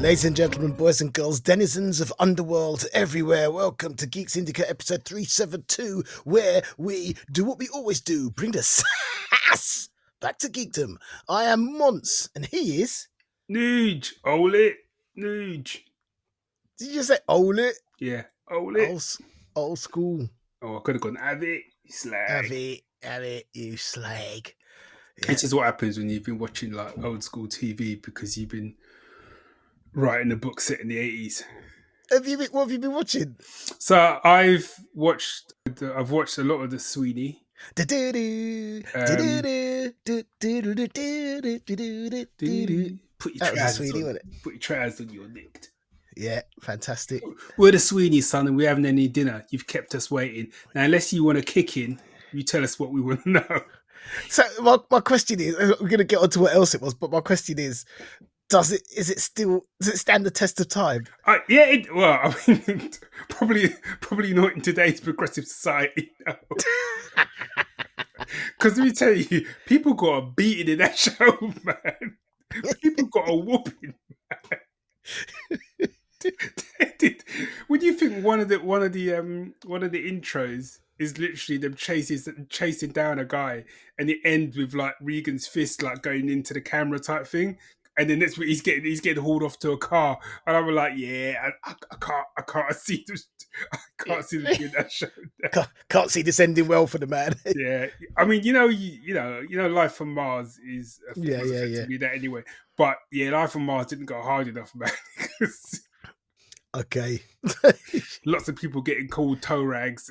Ladies and gentlemen, boys and girls, denizens of underworld everywhere, welcome to Geek Syndicate episode 372, where we do what we always do, bring the sass back to geekdom. I am Mons, and he is... Nuge, Olet, Nuge. Did you just say Olet? Yeah, Olet. Old school. Oh, I could have gone, have it, you slag. Have it, you slag. Yeah. This is what happens when you've been watching like old school TV because you've been writing a book set in the 80s. What have you been watching? So I've watched a lot of the Sweeney. Put your trousers on your neck. Yeah, fantastic. We're the Sweeney, son, and we haven't any dinner. You've kept us waiting. Now, unless you want to kick in, you tell us what we want to know. So my question is, we're going to get on to what else it was, but my question is, does it stand the test of time? Yeah, I mean, probably not in today's progressive society. Because let me tell you, people got a beating in that show, man. People got a whooping, man. When you think one of the intros is literally them chasing down a guy, and it ends with like Regan's fist like going into the camera type thing, and then that's what he's getting hauled off to a car, and I'm like, yeah, I can't see this. I can't see this in that show. Can't see this ending well for the man. Yeah, I mean, you know, Life from Mars is effectively that anyway. But yeah, Life from Mars didn't go hard enough, man. Okay. Lots of people getting called toe rags.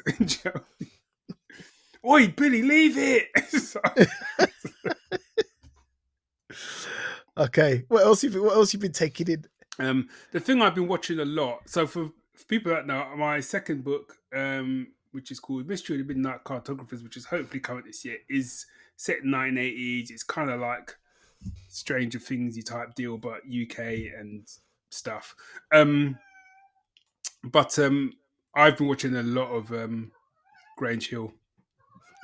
Oi, Billy, leave it. Okay. What else you been taking in? The thing I've been watching a lot. So for people that know, my second book, which is called Mystery of the Midnight Cartographers, which is hopefully coming this year, is set in 1980s. It's kind of like Stranger Thingsy type deal, but UK and stuff. But I've been watching a lot of Grange Hill.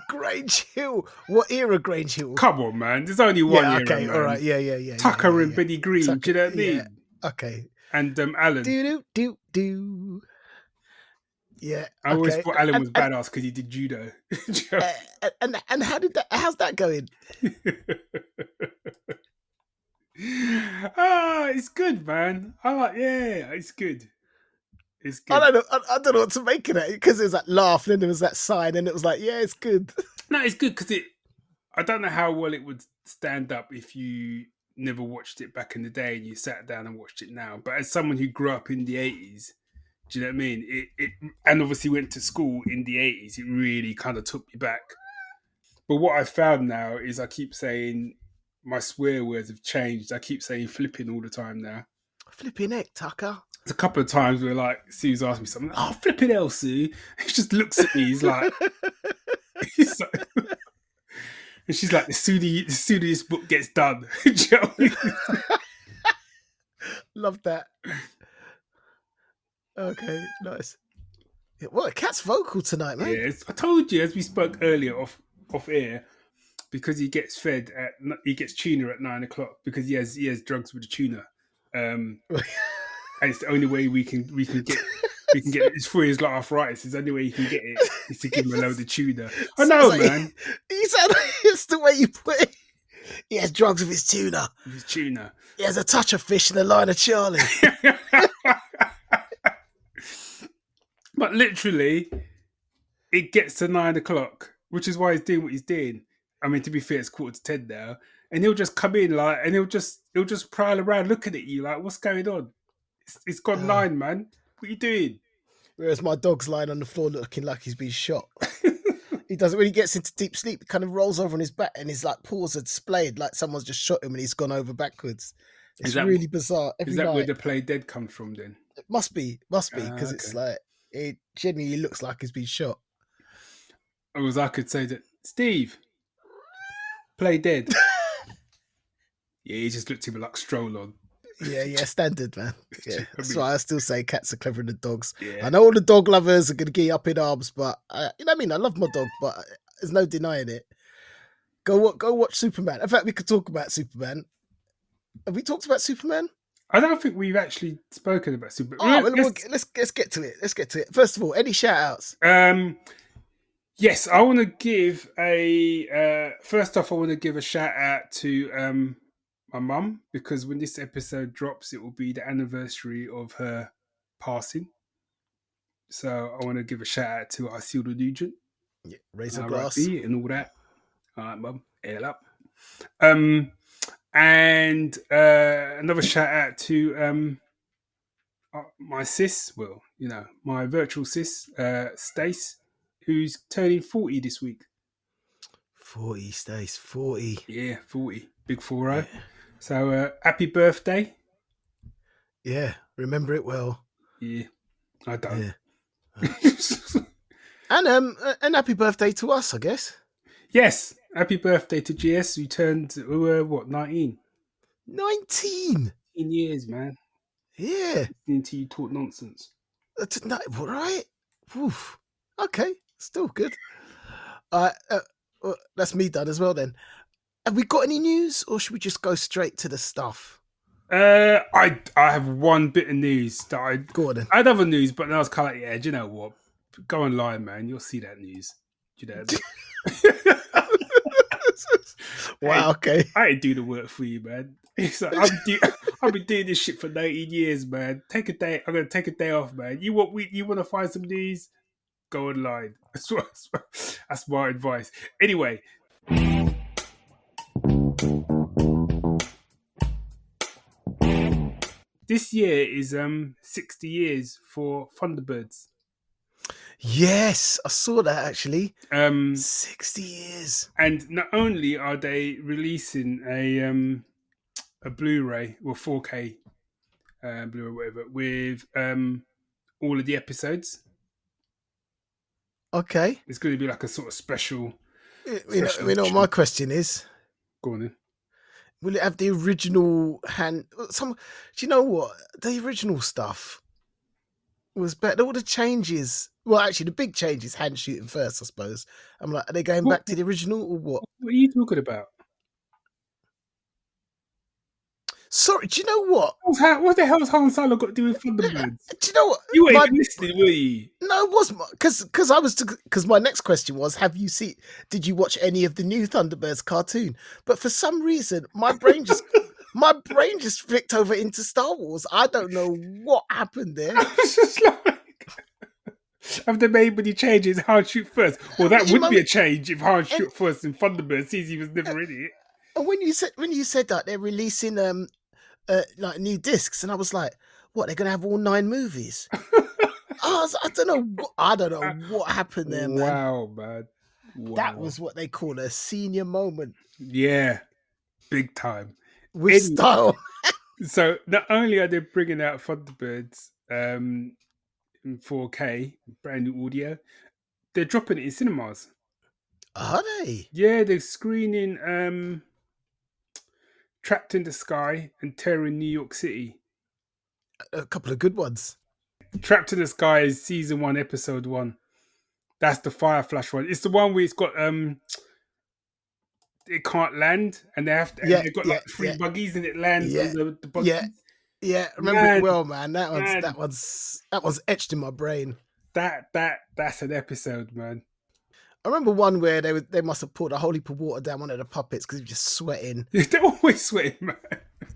Grange Hill? What era Grange Hill? Come on, man. There's only one era, okay, man. All right, yeah. Tucker and Benny Green, do you know what I mean? Yeah. Okay. And Alan. Do. Yeah. I always thought Alan was badass because he did judo. and how's that going? It's good, man. It's good. It's good. I don't know what to make of it because there was that laugh and then there was that sign and it was like, yeah, it's good. No, it's good because I don't know how well it would stand up if you never watched it back in the day and you sat down and watched it now. But as someone who grew up in the 80s, do you know what I mean? It and obviously went to school in the 80s, it really kind of took me back. But what I found now is I keep saying my swear words have changed. I keep saying flipping all the time now. Flipping heck, Tucker. There's a couple of times where like Sue's asked me something. Oh, flipping hell, Sue. He just looks at me. He's like, and she's like, the sooner this book gets done. Do you know what I mean? Love that. Okay, nice. What a cat's vocal tonight, man. Yeah, I told you as we spoke earlier off air, because he gets tuna at 9:00 because he has drugs with the tuna. And it's the only way we can get it's for his arthritis. It's the only way you can get it is to give him a load of tuna. I know, like, man. You said it's the way you put it. He has drugs with his tuna. He has a touch of fish and a line of Charlie. But literally, it gets to 9:00, which is why he's doing what he's doing. I mean, to be fair, it's 9:45 now, and he'll just come in and he'll just prowl around looking at you like, what's going on? It's gone 9, man. What are you doing? Whereas my dog's lying on the floor looking like he's been shot. He does it when he gets into deep sleep. He kind of rolls over on his back and his like paws are displayed like someone's just shot him and he's gone over backwards. It's really bizarre. Is that where the play dead comes from then? It must be because it's like it genuinely looks like he's been shot. Or as I could say that, Steve, play dead. Yeah, he just looked at him like stroll on. Yeah, standard, man. Yeah, that's why I still say cats are cleverer than dogs. Yeah. I know all the dog lovers are going to get up in arms, but you know what I mean? I love my dog, but there's no denying it. Go watch Superman. In fact, we could talk about Superman. Have we talked about Superman? I don't think we've actually spoken about Super. Oh, well, let's get to it. Let's get to it. First of all, any shout outs? Yes, I want to give a first off. I want to give a shout out to my mum, because when this episode drops, it will be the anniversary of her passing. So I want to give a shout out to Isilda Nugent, Yeah, raise a glass. RIP, and all that. All right, mum, air up. And another shout out to my sis. Well, my virtual sis, Stace, who's turning 40 this week. 40, Stace, 40. Yeah, 40. Big 40. Yeah. So happy birthday. Yeah, remember it well. Yeah, I don't. Yeah. And happy birthday to us, I guess. Yes, happy birthday to GS, who turned, 19? 19. 18 years, man. Yeah. Until you talk nonsense. That's right. Oof. Okay, still good. That's me done as well then. Have we got any news, or should we just go straight to the stuff? I have one bit of news that Go on then. I had other news, but then I was kind of like, yeah, do you know what? Go online, man. You'll see that news. Do you know? Wow. Okay. I ain't do the work for you, man. It's like, I've been doing this shit for 19 years, man. Take a day. I'm gonna take a day off, man. You want to find some news? Go online. That's my advice. Anyway. This year is 60 years for Thunderbirds. Yes, I saw that actually. 60 years. And not only are they releasing a Blu-ray or 4K Blu-ray, whatever, with all of the episodes. Okay. It's going to be like a sort of special. You know what my question is? Go on then. Will it have the original hand? Do you know what? The original stuff was better. All the changes. Well, actually, the big change is hand shooting first, I suppose. I'm like, are they going back to the original or what? What are you talking about? Sorry, do you know what? What the hell has Han Solo got to do with Thunderbirds? Do you know what? You weren't even listening, were you? No, it wasn't, because my next question was, did you watch any of the new Thunderbirds cartoon? But for some reason, my brain just flicked over into Star Wars. I don't know what happened there. I was just like, have they made any changes? Han shoot first? Well, that would be a change if Han shoot first in Thunderbirds, since he was never in it. And when you said that they're releasing like new discs, and I was like, what? They're gonna have all 9 movies? I don't know what happened there, man. Wow, man. Wow. That was what they call a senior moment. Yeah, big time. With style. So not only are they bringing out Thunderbirds in 4K, brand new audio, they're dropping it in cinemas. Are they? Yeah, they're screening Trapped in the Sky and Terror in New York City. A couple of good ones. Trapped in the Sky is season 1, episode 1. That's the Fire Flash one. It's the one where it's got it can't land, and they've got like 3 buggies, and it lands on the buggies. Yeah, remember it well, man. That one's etched in my brain. That's an episode, man. I remember one where they must have poured a whole heap of water down one of the puppets because he was just sweating. They're always sweating, man.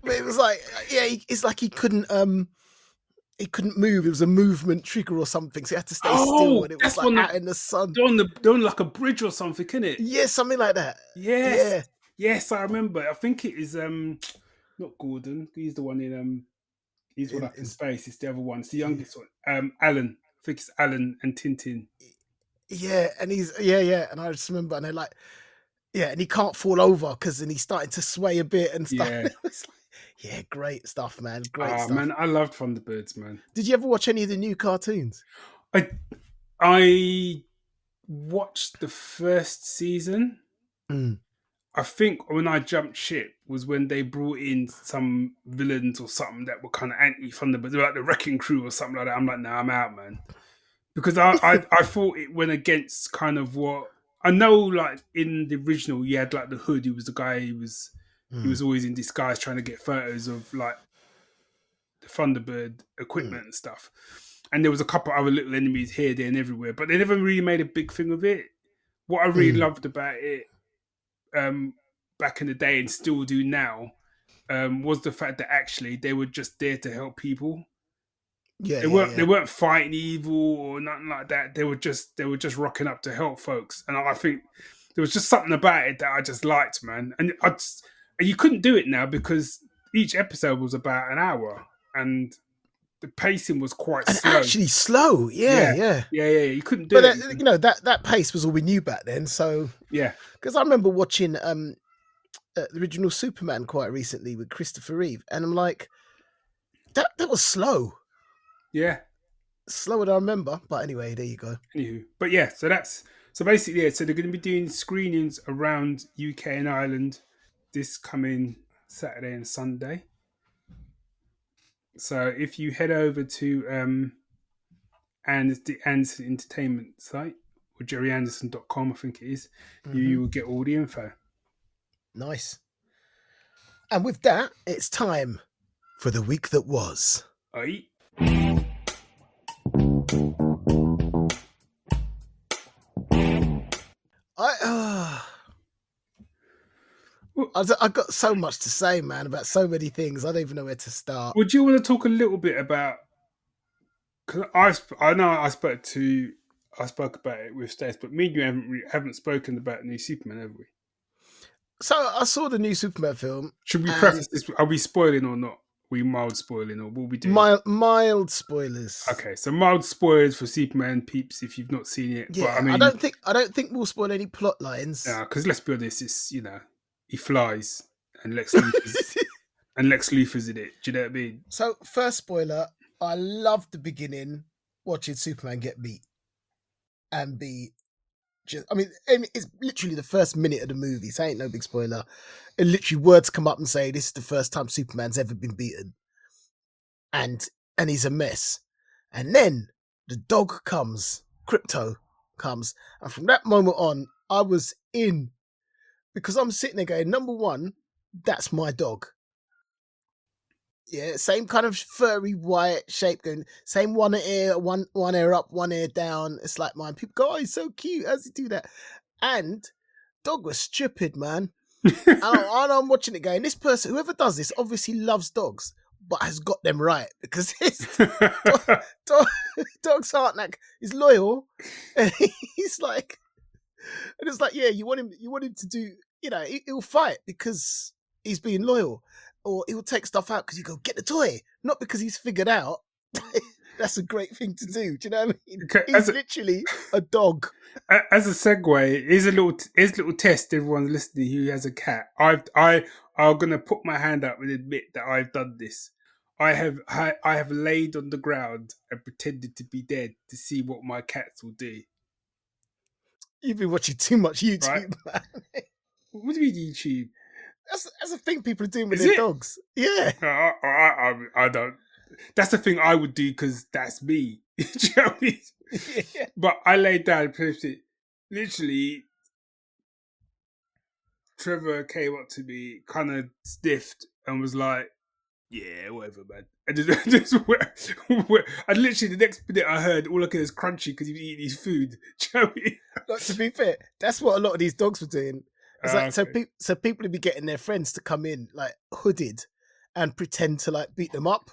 But it was like, it's like he couldn't move. It was a movement trigger or something, so he had to stay still, and it was like out in the sun. They're on like a bridge or something, isn't it? Yeah, something like that. Yes. Yeah. Yes, I remember. I think it is not Gordon. He's the one in he's one up in space. It's the other one. It's the youngest one. Alan. I think it's Alan and Tintin. Yeah, and he's and I just remember, and they're like, and he can't fall over because then he's starting to sway a bit and stuff. Yeah. It was like, great stuff, man. Great stuff. Man, I loved Thunderbirds, man. Did you ever watch any of the new cartoons? I watched the first season. I think when I jumped ship was when they brought in some villains or something that were kind of anti-Thunderbirds, like the Wrecking Crew or something like that. I'm like, nah, I'm out, man. Because I thought it went against kind of what I know. Like in the original, you had like the Hood. He was the guy. He was always in disguise trying to get photos of like Thunderbird equipment and stuff. And there was a couple other little enemies here, there, and everywhere, but they never really made a big thing of it. What I really loved about it back in the day and still do now was the fact that actually they were just there to help people. Yeah, They weren't fighting evil or nothing like that. They were just rocking up to help folks, and I think there was just something about it that I just liked, man. And you couldn't do it now because each episode was about an hour, and the pacing was quite and slow. actually slow. Yeah. You couldn't do it. But you know that pace was all we knew back then. So Yeah, because I remember watching the original Superman quite recently with Christopher Reeve, and I'm like, that was slow. yeah. Slower than I remember. But anyway, there you go. Anywho, but yeah, so basically, yeah. So they're going to be doing screenings around UK and Ireland this coming Saturday and Sunday. So if you head over to the Anderson Entertainment site, or jerryanderson.com, I think it is, you will get all the info. Nice. And with that, it's time for the week that was. Aye. I've got so much to say, man, about so many things. I don't even know where to start. Would you want to talk a little bit about? Because I know I spoke about it with Stace, but me and you haven't spoken about the new Superman, have we? So I saw the new Superman film. Should we preface this? Are we spoiling or not? We mild spoiling, or will we do mild spoilers? Okay, so mild spoilers for Superman peeps if you've not seen it. Yeah, but, I mean, I don't think we'll spoil any plot lines. Yeah, because let's be honest, it's he flies and Lex Luthor's in it. Do you know what I mean? So first spoiler, I loved the beginning watching Superman get beat and be just. I mean, it's literally the first minute of the movie. So ain't no big spoiler. And literally words come up and say this is the first time Superman's ever been beaten, and he's a mess. And then the dog comes, Crypto comes, and from that moment on, I was in because I'm sitting there going, number one, that's my dog. Yeah, same kind of furry white shape, going same one ear, one ear up, one ear down. It's like mine. People go, oh, he's so cute. How's he do that? And dog was stupid, man. and I'm watching it going, this person, whoever does this, obviously loves dogs, but has got them right because dogs aren't like he's loyal, and he's like, and it's like, yeah, you want him to do, he'll fight because he's being loyal, or he'll take stuff out because you go get the toy, not because he's figured out that's a great thing to do. Do you know what I mean? He's literally a dog. As a segue, here's a little test. Everyone listening who has a cat, I'm gonna put my hand up and admit that I've done this. I have laid on the ground and pretended to be dead to see what my cats will do. You've been watching too much YouTube, right? Man. What do you mean YouTube? That's a thing people are doing with their dogs. Yeah. I don't. That's the thing I would do because that's me. Do you know what I mean? Yeah. But I laid down and finished it. Literally, Trevor came up to me, kind of sniffed, and was like, yeah, whatever, man. And and literally the next minute I heard all I could is crunchy because he was eating his food. Do you know what I mean? Look, to be fair, that's what a lot of these dogs were doing. It's like, okay. So people would be getting their friends to come in like hooded and pretend to like beat them up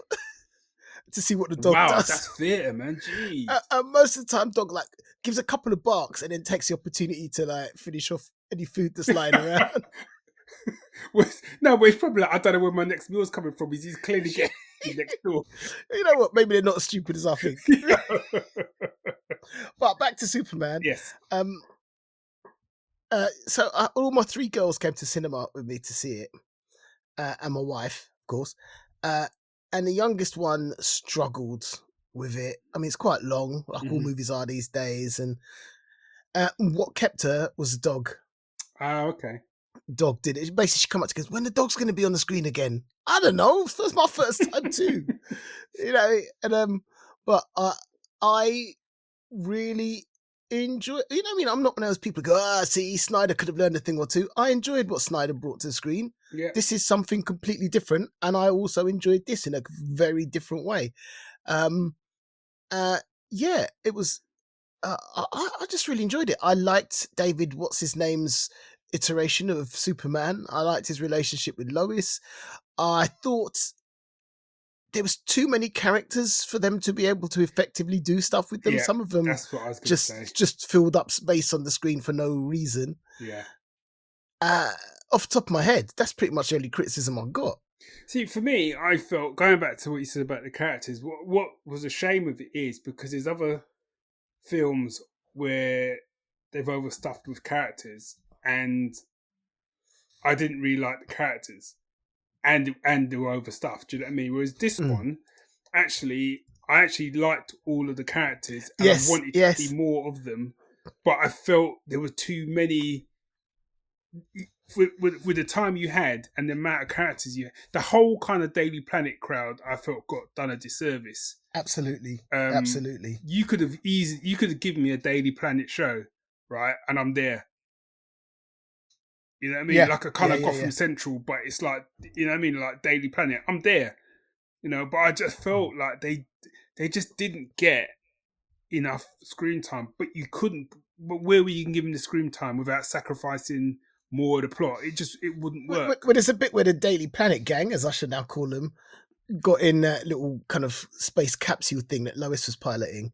to see what the dog does. Wow, that's theatre, man. Jeez. Most of the time, dog like gives a couple of barks and then takes the opportunity to like finish off any food that's lying around. No, but it's probably like, I don't know where my next meal's coming from. He's clearly getting next door. You know what? Maybe they're not as stupid as I think. But back to Superman. Yes. So all my three girls came to cinema with me to see it, and my wife, of course. And the youngest one struggled with it. I mean, it's quite long, like all movies are these days. And what kept her was the dog. Oh, okay. Dog did it. Basically, she come up to goes, when the dog's going to be on the screen again? I don't know. That's my first time too. And but I really enjoy. You know what I mean? I'm not one of those people who go, see, Snyder could have learned a thing or two. I enjoyed what Snyder brought to the screen. Yeah. This is something completely different, and I also enjoyed this in a very different way. Yeah, it was. I just really enjoyed it. I liked David, what's his name's iteration of Superman. I liked his relationship with Lois. I thought there was too many characters for them to be able to effectively do stuff with them. Yeah, Some of them that's what I was going to say. just filled up space on the screen for no reason. Yeah. Off the top of my head, that's pretty much the only criticism I've got. See, for me, I felt, going back to what you said about the characters, what was a shame of it is because there's other films where they've overstuffed with characters, and I didn't really like the characters, and they were overstuffed. Do you know what I mean? Whereas this one, I actually liked all of the characters, and I wanted to see more of them, but I felt there were too many. With the time you had and the amount of characters you had, the whole kind of Daily Planet crowd, I felt got done a disservice. Absolutely. Absolutely. You could have given me a Daily Planet show, right? And I'm there. You know what I mean? Like a kind of Gotham Central, but it's like, you know what I mean? Like Daily Planet. I'm there. You know, but I just felt like they just didn't get enough screen time. But where were you giving the screen time without sacrificing more of the plot? It wouldn't work. Well, there's a bit where the Daily Planet gang, as I should now call them, got in that little kind of space capsule thing that Lois was piloting,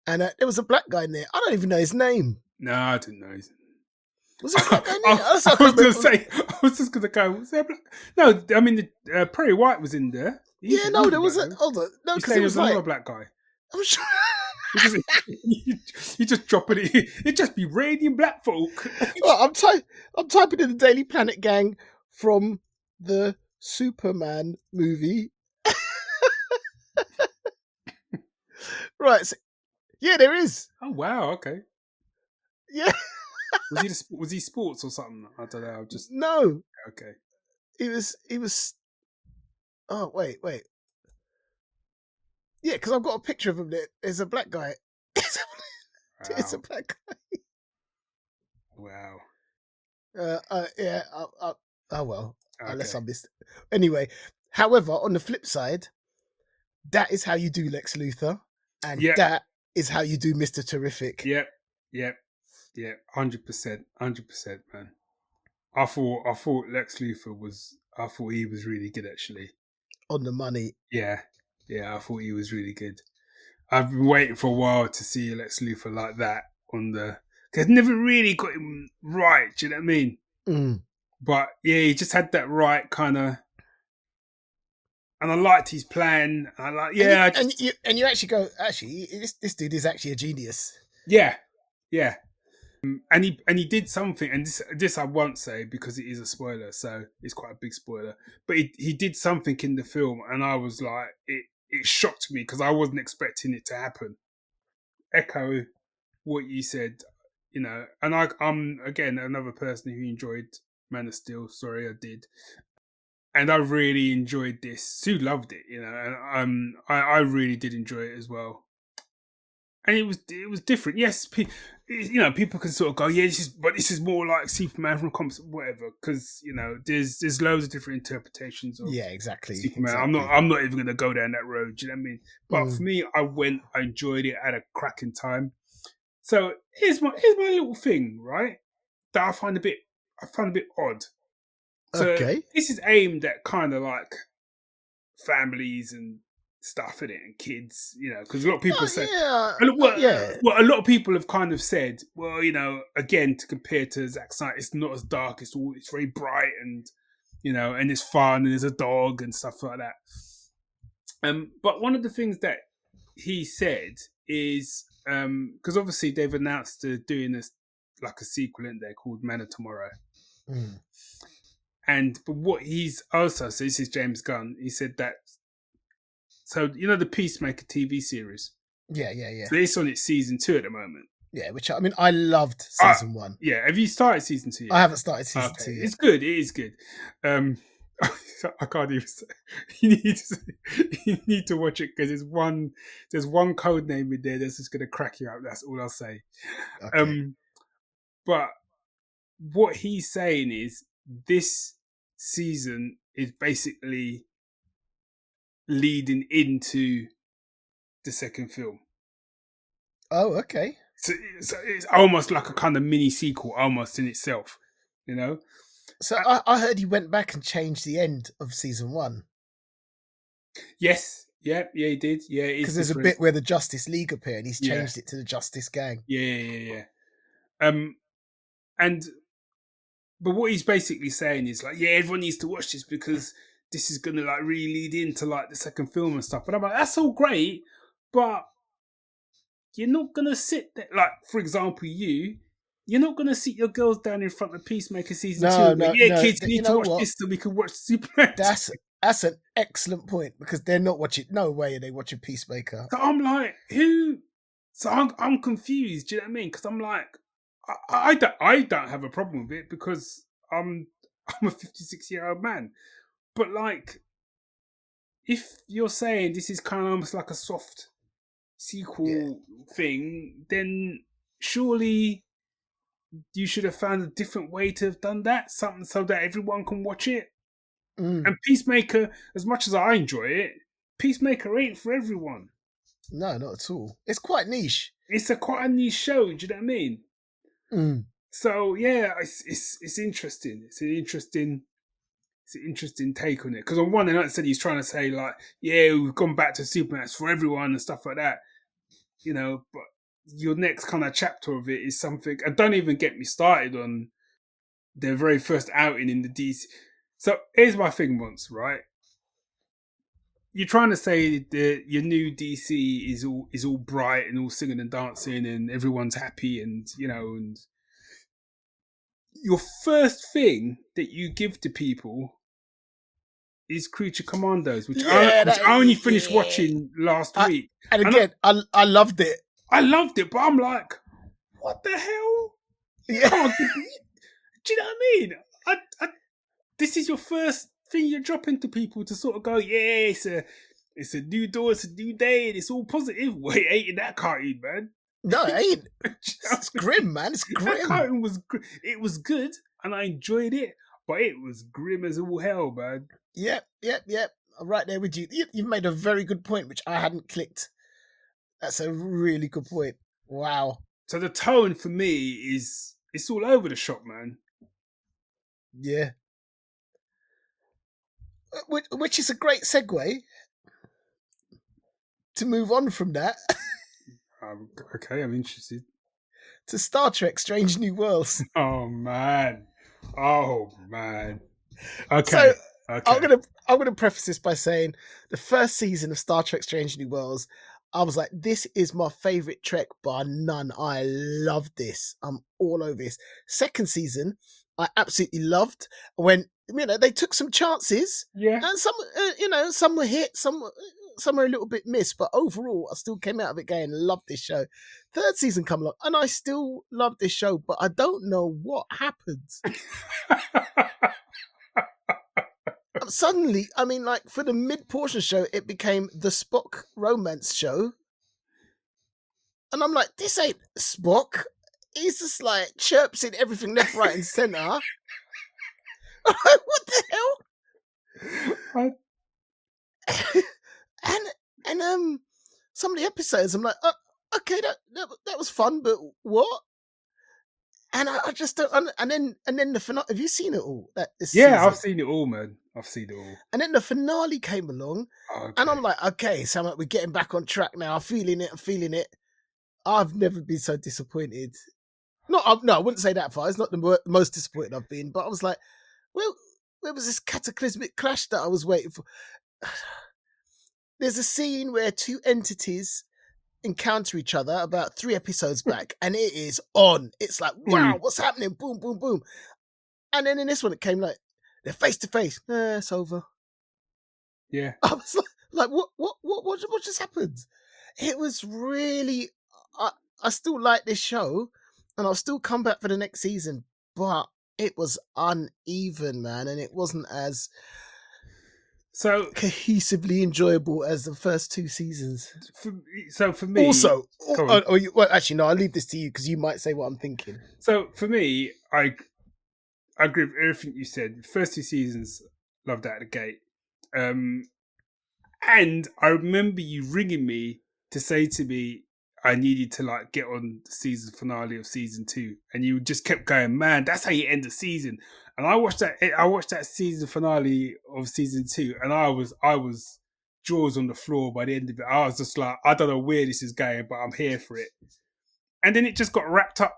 and there was a black guy in there. I don't even know his name. No, I didn't know his name. Was there a black guy in there? I was just going to go, was there a black? No, I mean, Perry White was in there. There was a... Hold on. No, because it was another black guy. I'm sure... you just drop it. It just be radiant black folk. Well, I'm typing in the Daily Planet gang from the Superman movie. Right. So, yeah, there is. Oh wow. Okay. Yeah. Was he sports or something? I don't know. No. Okay. He was. Oh wait. Yeah, because I've got a picture of him there. There's a black guy. It's a black guy. Wow. Yeah. Oh well. Okay. Unless I missed it. Anyway, however, on the flip side, that is how you do Lex Luthor, and that is how you do Mr. Terrific. Yep. 100%, man. I thought Lex Luthor was. I thought he was really good, actually. On the money. Yeah. I thought he was really good. I've been waiting for a while to see Lex Luthor like that because never really got him right. Do you know what I mean? Mm. But yeah, he just had that right kind of, and I liked his plan. I like, and you actually go, actually, this dude is actually a genius. Yeah. And he did something, and this I won't say because it is a spoiler, so it's quite a big spoiler. But he did something in the film, and I was like, it shocked me because I wasn't expecting it to happen. Echo what you said, you know, and I'm again another person who enjoyed Man of Steel. Sorry, I did, and I really enjoyed this. Sue loved it, you know, and I really did enjoy it as well. And it was different. Yes, you know, people can sort of go, yeah, this is more like Superman from comics, whatever. Because you know, there's loads of different interpretations of exactly Superman. Exactly. I'm not even going to go down that road. Do you know what I mean? But for me, I enjoyed it, I had a cracking time. So here's my little thing, right? That I find a bit odd. So this is aimed at kind of like families and stuff in it and kids, you know, because a lot of people say, a lot of people have kind of said, well, you know, again, to compare to Zack Snyder, it's not as dark, it's very bright and, you know, and it's fun and there's a dog and stuff like that. But one of the things that he said is, because obviously they've announced they're doing this like a sequel in there called Man of Tomorrow. But what he's also, so this is James Gunn, he said that, so, you know, the Peacemaker TV series? Yeah. So it's on its season 2 at the moment. Yeah, which, I mean, I loved season 1. Yeah, have you started season 2 yet? I haven't started season 2 yet. It's good, it is good. I can't even say. You need to watch it because there's one code name in there that's just gonna crack you up. That's all I'll say. Okay. But what he's saying is this season is basically leading into the second film. Oh, okay. So it's almost like a kind of mini sequel, almost in itself. You know? So I heard he went back and changed the end of season 1. Yes. Yeah, he did. Yeah, it is Because there's different. a bit where the Justice League appear and he's Yeah. changed it to the Justice Gang. Yeah. But what he's basically saying is like, yeah, everyone needs to watch this because this is gonna like really lead into like the second film and stuff. But I'm like, that's all great, but you're not gonna sit there. Like, for example, you're not gonna sit your girls down in front of Peacemaker season 2. No, And go, no, yeah, no. kids, you You need to know watch what? this so we can watch Superman. That's an excellent point because they're not watching. No way are they watching Peacemaker. So I'm like, who? So I'm confused. Do you know what I mean? Because I'm like, I don't have a problem with it because I'm a 56-year-old man. But like, if you're saying this is kind of almost like a soft sequel thing, then surely you should have found a different way to have done that. Something so that everyone can watch it. And Peacemaker, as much as I enjoy it, Peacemaker ain't for everyone. No, not at all. It's quite niche. It's quite a niche show. Do you know what I mean? So yeah, it's interesting. It's an interesting take on it. Because on one hand, like I said, he's trying to say like, yeah, we've gone back to Superman, it's for everyone and stuff like that. You know, but your next kind of chapter of it is something. And don't even get me started on their very first outing in the DC. So here's my thing, once right. You're trying to say that your new DC is all bright and all singing and dancing and everyone's happy and and your first thing that you give to people is Creature Commandos, which I only finished watching last week. And again, I loved it. I loved it, but I'm like, what the hell? Yeah. Do you know what I mean? This is your first thing you're dropping to people to sort of go, yeah, it's a new door, it's a new day, and it's all positive. Wait, ain't in that cartoon, man. No, it ain't. It's grim, man. It's grim. That cartoon was good, and I enjoyed it, but it was grim as all hell, man. Yep. I'm right there with you. You've made a very good point, which I hadn't clicked. That's a really good point. Wow. So the tone for me is it's all over the shop, man. Yeah. Which is a great segue to move on from that. Okay, I'm interested. To Star Trek: Strange New Worlds. Oh man. Okay. So okay. I'm gonna preface this by saying the first season of Star Trek: Strange New Worlds, I was like, this is my favorite Trek bar none. I love this. I'm all over this. Second season, I absolutely loved when they took some chances. Yeah. And some were hit, some were a little bit missed, but overall, I still came out of it going, love this show. Third season come along, and I still love this show, but I don't know what happened. Suddenly, I mean, like for the mid-portion show, it became the Spock romance show. And I'm like, this ain't Spock. He's just like chirps in everything left, right, and center. What the hell? And some of the episodes, I'm like, okay, that was fun, but what? And I just don't. And then the finale. Have you seen it all? Season? I've seen it all, man. I've seen it all. And then the finale came along, and I'm like, okay, so we're getting back on track now. I'm feeling it. I've never been so disappointed. No, I wouldn't say that far. It's not the most disappointed I've been, but I was like, well, where was this cataclysmic clash that I was waiting for? There's a scene where two entities encounter each other about 3 episodes back, and it is on. It's like, wow, what's happening? Boom, boom, boom. And then in this one, it came like, they're face to face. It's over. Yeah. I was like, what just happened? It was really, I still like this show, and I'll still come back for the next season, but it was uneven, man, and it wasn't as So, cohesively enjoyable as the first two seasons. for me, Also, go on. well, actually, no, I'll leave this to you because you might say what I'm thinking. So for me, I agree with everything you said. First two seasons, loved out of the gate. And I remember you ringing me to say to me I needed to like get on the season finale of season 2, and you just kept going, man, that's how you end the season. And I watched that season finale of season 2, and I was jaws on the floor by the end of it. I was just like, I don't know where this is going, but I'm here for it. And then it just got wrapped up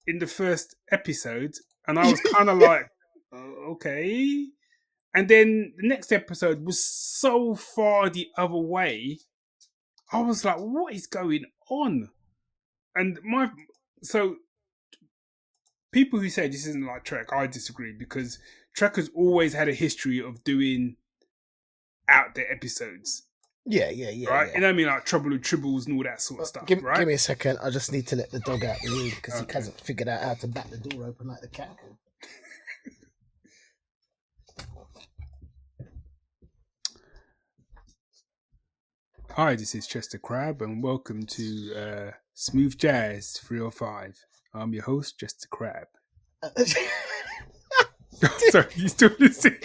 in the first episode, and I was kind of like, okay. And then the next episode was so far the other way. I was like, what is going on? And so people who say this isn't like Trek, I disagree, because Trek has always had a history of doing out there episodes. Yeah. Right? You know what I mean? Like Trouble with Tribbles and all that sort of stuff, right? Give me a second. I just need to let the dog out the room because he hasn't figured out how to back the door open like the cat can. Hi, this is Chester Crab, and welcome to Smooth Jazz 305. I'm your host, Chester Crab. Sorry, you still listening?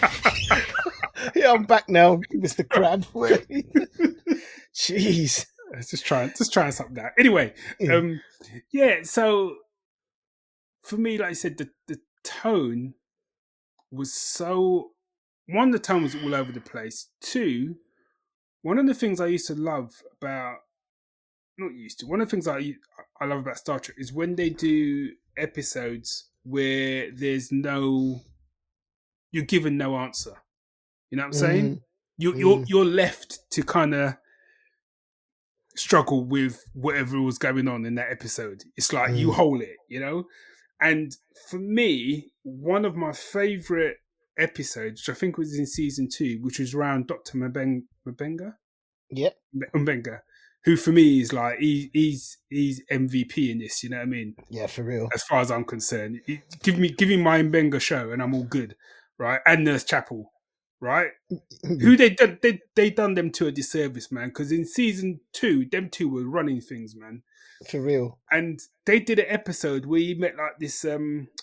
Yeah, I'm back now, Mr. Crab. Jeez. Just trying something out. Anyway, so for me, like I said, the tone was so... One, the tone was all over the place. Two, one of the things I used to love about... Not used to. One of the things I love about Star Trek is when they do episodes where there's no... You're given no answer. You know what I'm saying? You're left to kind of struggle with whatever was going on in that episode. It's like you hold it, you know? And for me, one of my favourite episodes, which I think was in season 2, which was around Dr. Mbenga? Yep. Mbenga, who for me is like, he's MVP in this, you know what I mean? Yeah, for real. As far as I'm concerned. Give me my Mbenga show and I'm all good, right? And Nurse Chapel, right? Who they done them to a disservice, man, because in season 2, them two were running things, man. For real. And they did an episode where you met like this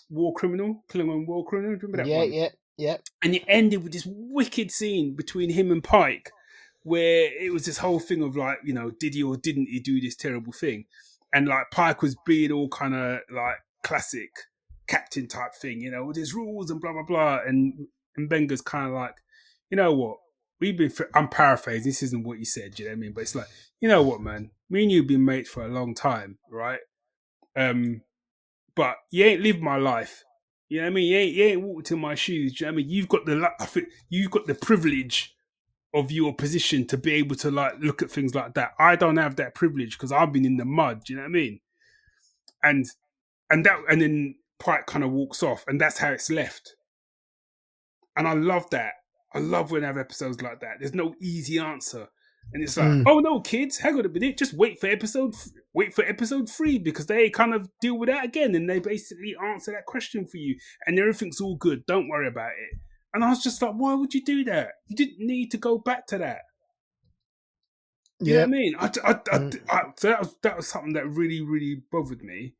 war criminal, Klingon war criminal. Remember that one? Yeah. And it ended with this wicked scene between him and Pike, where it was this whole thing of like, you know, did he or didn't he do this terrible thing? And like Pike was being all kind of like classic captain type thing, you know, there's rules and blah blah blah. And Benga's kind of like, you know what? I'm paraphrasing. This isn't what you said. You know what I mean? But it's like, you know what, man? Me and you've been mates for a long time, right? But you ain't lived my life. You know what I mean? You ain't walked in my shoes. You know what I mean? You've got the privilege of your position to be able to like look at things like that. I don't have that privilege because I've been in the mud. Do you know what I mean? And then Pike kind of walks off, and that's how it's left. And I love that. I love when I have episodes like that. There's no easy answer. And it's like, oh no, kids, hang on a minute. Just wait for episode 3 because they kind of deal with that again. And they basically answer that question for you. And everything's all good. Don't worry about it. And I was just like, why would you do that? You didn't need to go back to that. You know what I mean? So that was something that really, really bothered me.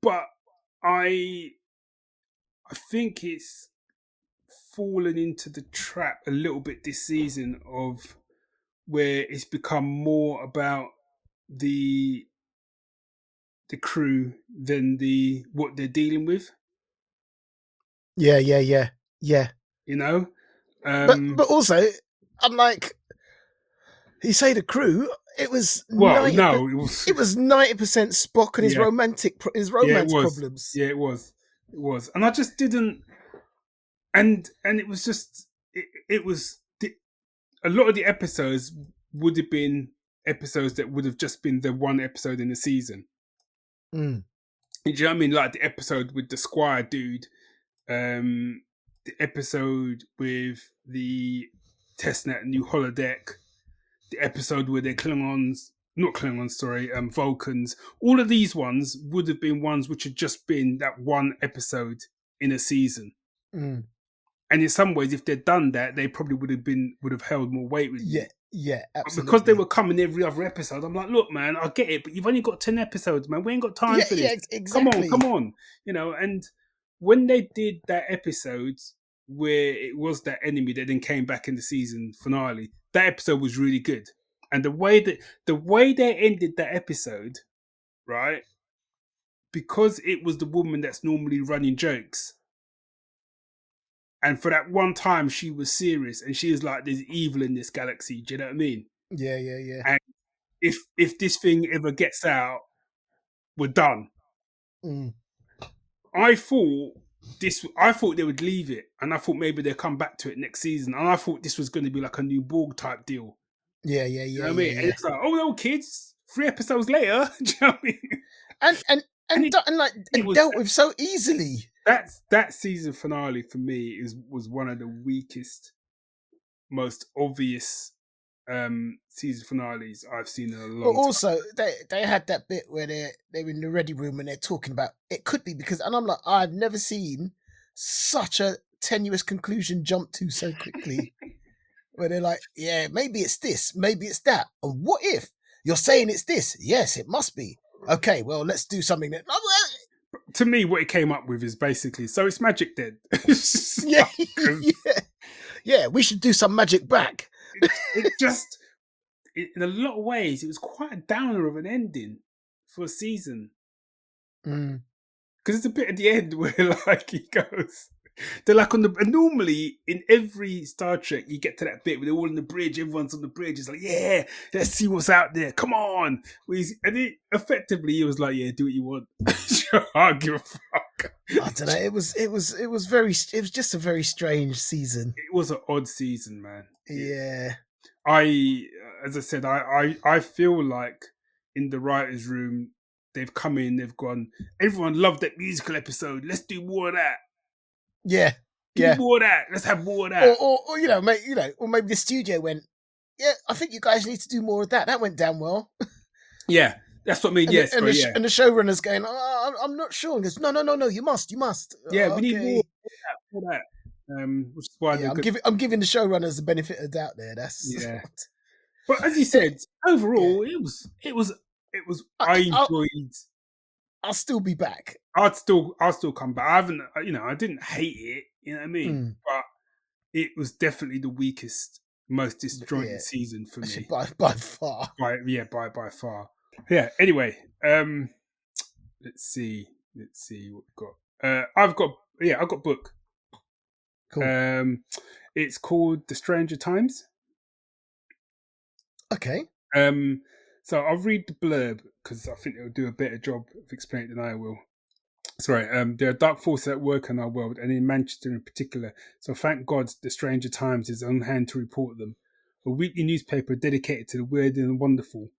But I think it's fallen into the trap a little bit this season of where it's become more about the crew than what they're dealing with. Yeah. You know, but also, I'm like, you say the crew. It was it was 90% Spock and his romance problems. Yeah, it was, and I just didn't. And it was just it was a lot of the episodes would have been episodes that would have just been the one episode in the season. Do you know what I mean? Like the episode with the Squire dude, the episode with the testnet New Holodeck, the episode where they're Vulcans. All of these ones would have been ones which had just been that one episode in a season. And in some ways, if they'd done that, they probably would have held more weight with me. Yeah, But absolutely. because they were coming every other episode, I'm like, look, man, I get it, but you've only got 10 episodes, man. We ain't got time for this. Exactly. Come on. And when they did that episode where it was that enemy that then came back in the season finale, that episode was really good. And the way they ended that episode, right? Because it was the woman that's normally running jokes. And for that one time, she was serious, and she was like, "There's evil in this galaxy." Do you know what I mean? Yeah. And if this thing ever gets out, we're done. Mm. I thought they would leave it, and I thought maybe they'll come back to it next season. And I thought this was going to be like a new Borg type deal. Yeah. You know what I mean? And it's like, oh no, kids, 3 episodes later. Do you know what I mean? And dealt with so easily. That season finale for me was one of the weakest, most obvious season finales I've seen in a long time. Also, they had that bit where they're in the ready room and they're talking about it could be because, and I'm like, I've never seen such a tenuous conclusion jump to so quickly. Where they're like, yeah, maybe it's this, maybe it's that, and what if you're saying it's this? Yes, it must be. Okay, well, let's do something that. To me, what it came up with is basically, so it's magic then. Yeah, we should do some magic back. In a lot of ways, it was quite a downer of an ending for a season. Because it's a bit at the end where, like, he goes, they're like on the. And normally, in every Star Trek, you get to that bit where they're all on the bridge, everyone's on the bridge. It's like, yeah, let's see what's out there. Come on. And effectively, he was like, yeah, do what you want. I don't give a fuck. I don't know. It was just a very strange season. It was an odd season, man. Yeah. As I said, I feel like in the writers' room, they've come in, they've gone, everyone loved that musical episode. Let's do more of that. Yeah. Give me more of that. Let's have more of that. Or maybe the studio went, yeah, I think you guys need to do more of that. That went down well. Yeah. That's what I mean. And the showrunner's going, I'm not sure. And goes, no, you must. Yeah, we need more of that. Which is why I'm giving the showrunners the benefit of the doubt there. Yeah. But as you said, overall, it was. I enjoyed. I'll still be back. I'll still come back. I didn't hate it. You know what I mean? But it was definitely the weakest, most disjointed season for me by far. By far. Yeah. Anyway, let's see what we've got. I've got a book. Cool. It's called The Stranger Times. Okay. So I'll read the blurb because I think it'll do a better job of explaining it than I will. Sorry, there are dark forces at work in our world, and in Manchester in particular. So thank God The Stranger Times is on hand to report them. A weekly newspaper dedicated to the weird and wonderful.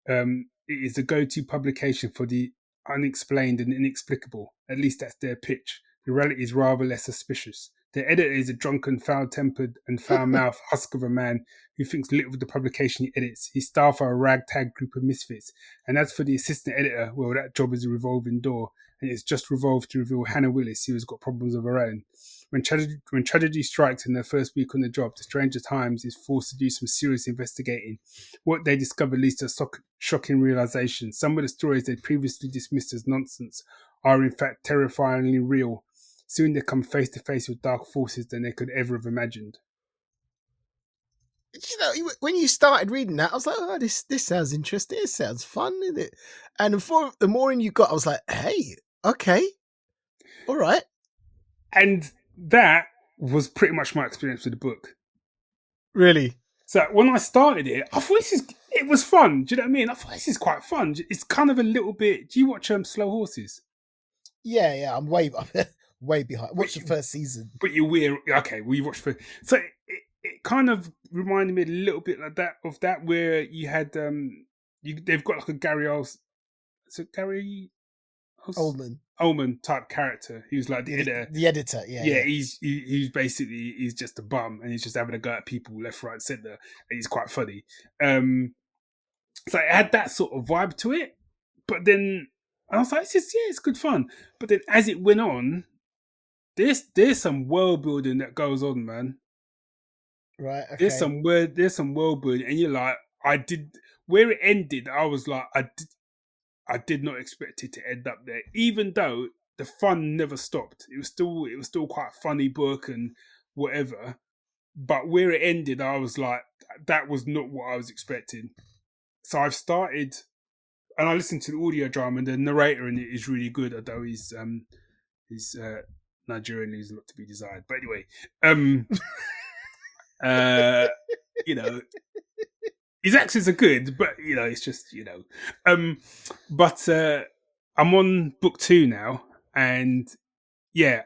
It is the go-to publication for the unexplained and inexplicable. At least that's their pitch. The reality is rather less suspicious. The editor is a drunken, foul-tempered and foul-mouthed husk of a man who thinks little of the publication he edits. His staff are a ragtag group of misfits. And as for the assistant editor, well, that job is a revolving door, and it's just revolved to reveal Hannah Willis, who has got problems of her own. When tragedy strikes in their first week on the job, The Stranger Times is forced to do some serious investigating. What they discover leads to a shocking realization. Some of the stories they previously dismissed as nonsense are in fact terrifyingly real. Soon they come face to face with dark forces than they could ever have imagined. When you started reading that, I was like, oh, this sounds interesting. It sounds fun, isn't it? And the more in you got, I was like, hey, okay, all right. And that was pretty much my experience with the book. Really? So when I started it, I thought it was fun. Do you know what I mean? I thought this is quite fun. It's kind of a little bit. Do you watch Slow Horses? Yeah, I'm way behind. Watch the first season. But you're weird. Okay, well, you watched the. So it kind of reminded me a little bit like that where you had they've got like a Gary Oldman type character who's like the editor. The editor, yeah. He's basically he's just a bum and he's just having a go at people left, right, centre. And he's quite funny. So it had that sort of vibe to it, but then I was like, it's good fun. But then as it went on, there's some world building that goes on, man. Right. There's Okay. there's some world building, and you're like, I did where it ended. I was like, I did not expect it to end up there, even though the fun never stopped. It was still quite a funny book and whatever. But where it ended, I was like, that was not what I was expecting. So I've started, and I listened to the audio drama, and the narrator in it is really good, although he's Nigerian, leaves a lot to be desired. But anyway, uh, you know, his accents are good, but you know, it's just but I'm on book 2 now, and yeah,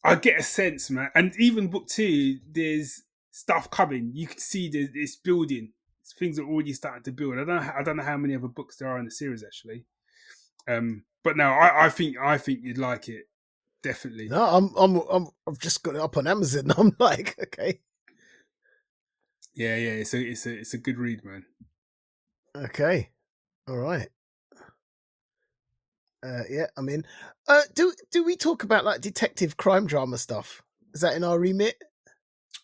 I get a sense, man. And even book 2, there's stuff coming. You can see it's building. Things are already starting to build. I don't know how many other books there are in the series actually. But no, I think you'd like it definitely. No, I've just got it up on Amazon. I'm like, okay, Yeah, it's a good read, man. okay, all right. Yeah, I mean, do we talk about like detective crime drama stuff? Is that in our remit?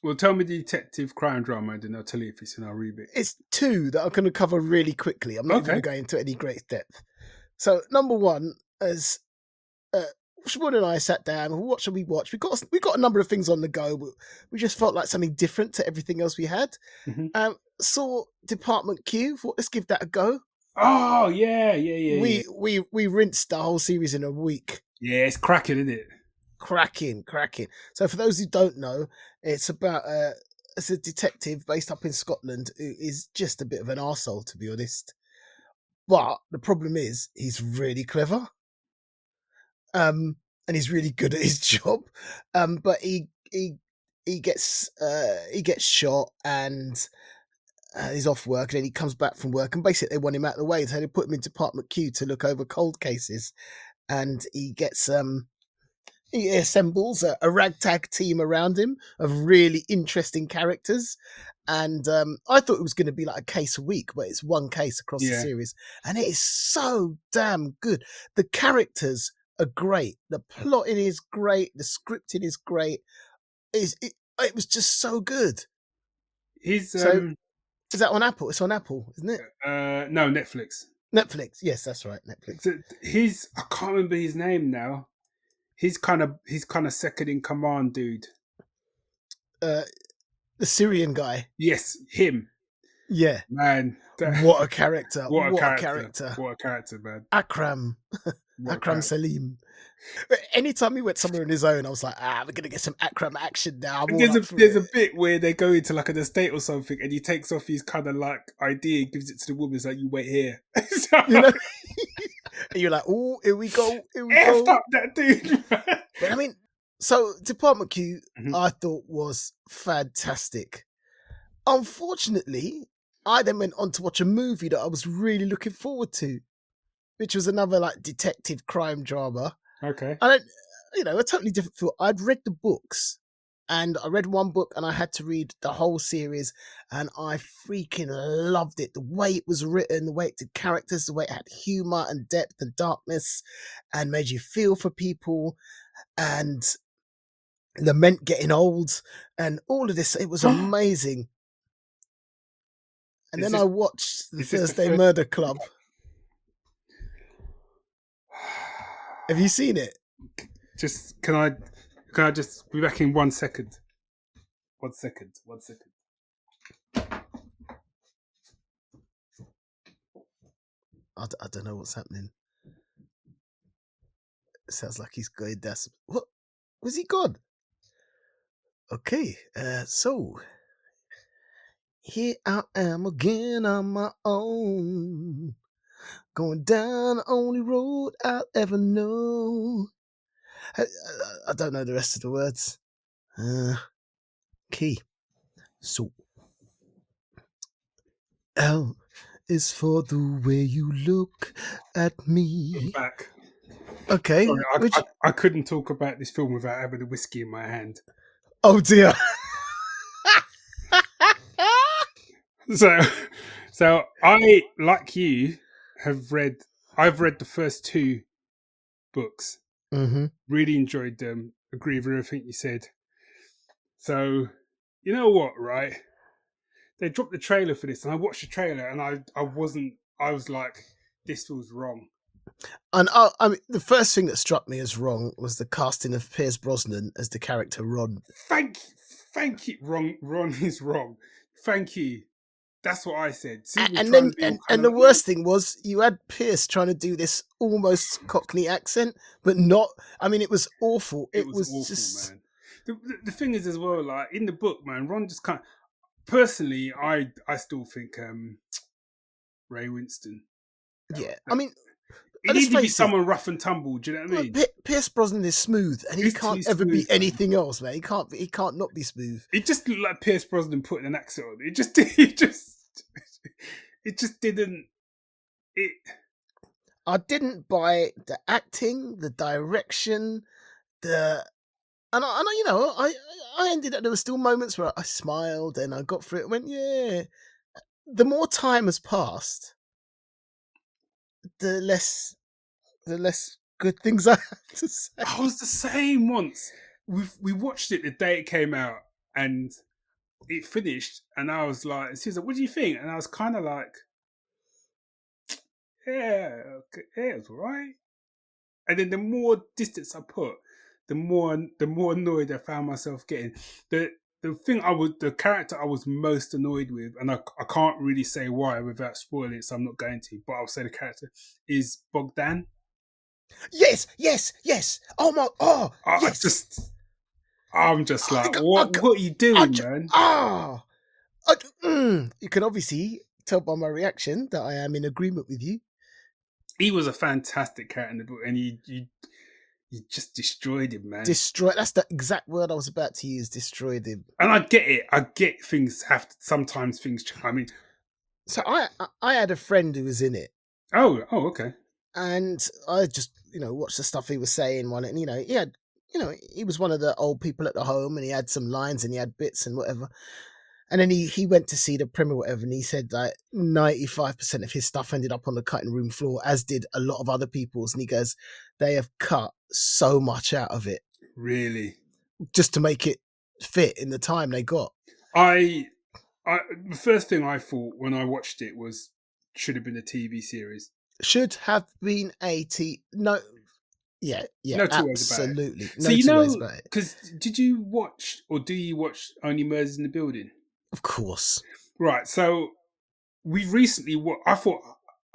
Well, tell me the detective crime drama, and then I'll tell you if it's in our remit. It's 2 that I'm going to cover really quickly. I'm not even going Okay. to go into any great depth. So, number 1, as Siobhan and I sat down, what should we watch? We got a number of things on the go, but we just felt like something different to everything else we had. Mm-hmm. Saw Department Q. Thought, let's give that a go. Oh yeah. We rinsed the whole series in a week. Yeah, it's cracking, isn't it? Cracking. So for those who don't know, it's about it's a detective based up in Scotland who is just a bit of an arsehole, to be honest. But the problem is he's really clever. And he's really good at his job. But he gets shot and he's off work, and then he comes back from work, and basically they want him out of the way, so they put him in Department Q to look over cold cases, and he gets he assembles a ragtag team around him of really interesting characters. And I thought it was going to be like a case a week, but it's one case across the series, and it is so damn good. The characters are great, the plotting is great, the scripting is great. It was just so good. Is that on Apple? It's on Apple, isn't it? No, Netflix. Netflix, yes, that's right, Netflix. I can't remember his name now. He's kind of second in command, dude. The Syrian guy. Yes, him. Yeah, man. What a character! What a character, man. Akram Salim. Anytime he went somewhere on his own, I was like, we're gonna get some Akram action now. There's a bit where they go into like an estate or something, and he takes off his kind of like ID and gives it to the woman. It's like, you wait here. So, you know, and you're like, oh, here we go. Effed up that dude. But I mean, so Department Q, I thought was fantastic. Unfortunately, I then went on to watch a movie that I was really looking forward to, which was another like detective crime drama. Okay. And a totally different feel. I'd read the books, and I read one book and I had to read the whole series, and I freaking loved it. The way it was written, the way it did characters, the way it had humor and depth and darkness and made you feel for people and lament getting old and all of this. It was amazing. And then I watched the Thursday Murder Club. Have you seen it? Just can I just be back in 1 second? 1 second. I don't know what's happening. It sounds like he's going down. What? Was he gone? Okay, so here I am again on my own, going down the only road I'll ever know. I don't know the rest of the words. Key. So, L is for the way you look at me. I'm back. Okay. Sorry, I couldn't talk about this film without having a whiskey in my hand. Oh dear. So I, like you, I've read the first 2 books. Mm-hmm. Really enjoyed them. agree with everything you said. So, you know what, right? They dropped the trailer for this, and I watched the trailer, and I was like, this feels wrong. And I mean, the first thing that struck me as wrong was the casting of Pierce Brosnan as the character Ron. Thank you. Ron is wrong. Thank you. That's what I said. And the worst thing was you had Pierce trying to do this almost Cockney accent, but not. I mean, it was awful. It was awful, just... man. The thing is as well, like in the book, man, Ron just can't. Personally, I still think Ray Winston. I mean, it needs to be someone rough and tumble. Do you know what I mean? Pierce Brosnan is smooth, and he can't ever be anything else, man. He can't not be smooth. It just looked like Pierce Brosnan putting an accent on. It just didn't. I didn't buy the acting, the direction, and I ended up. There were still moments where I smiled and I got through it. And went, yeah. The more time has passed, the less good things I have to say. I was the same once. We watched it the day it came out, and it finished, and I was like, she was like, what do you think? And I was kind of like, yeah, okay, yeah, it was all right. And then the more distance I put, the more annoyed I found myself getting. The character I was most annoyed with, and I can't really say why without spoiling it, so I'm not going to, but I'll say the character is Bogdan. Yes. I'm just like, what are you doing, man? You can obviously tell by my reaction that I am in agreement with you. He was a fantastic character in the book, and you just destroyed him, man. That's the exact word I was about to use. Destroyed him. And I get it. I get sometimes things. I mean, so I had a friend who was in it. Oh, okay. And I just watched the stuff he was saying on it, and he had he was one of the old people at the home, and he had some lines and he had bits and whatever. And then he went to see the premiere, whatever, and he said that 95% of his stuff ended up on the cutting room floor, as did a lot of other people's. And he goes, they have cut so much out of it, really, just to make it fit in the time they got. The first thing I thought when I watched it was should have been a TV series. Should have been no. Yeah, no two absolutely. Ways about it. So ways about it. Because did you watch or do you watch Only Murders in the Building? Of course. Right. So we recently. I thought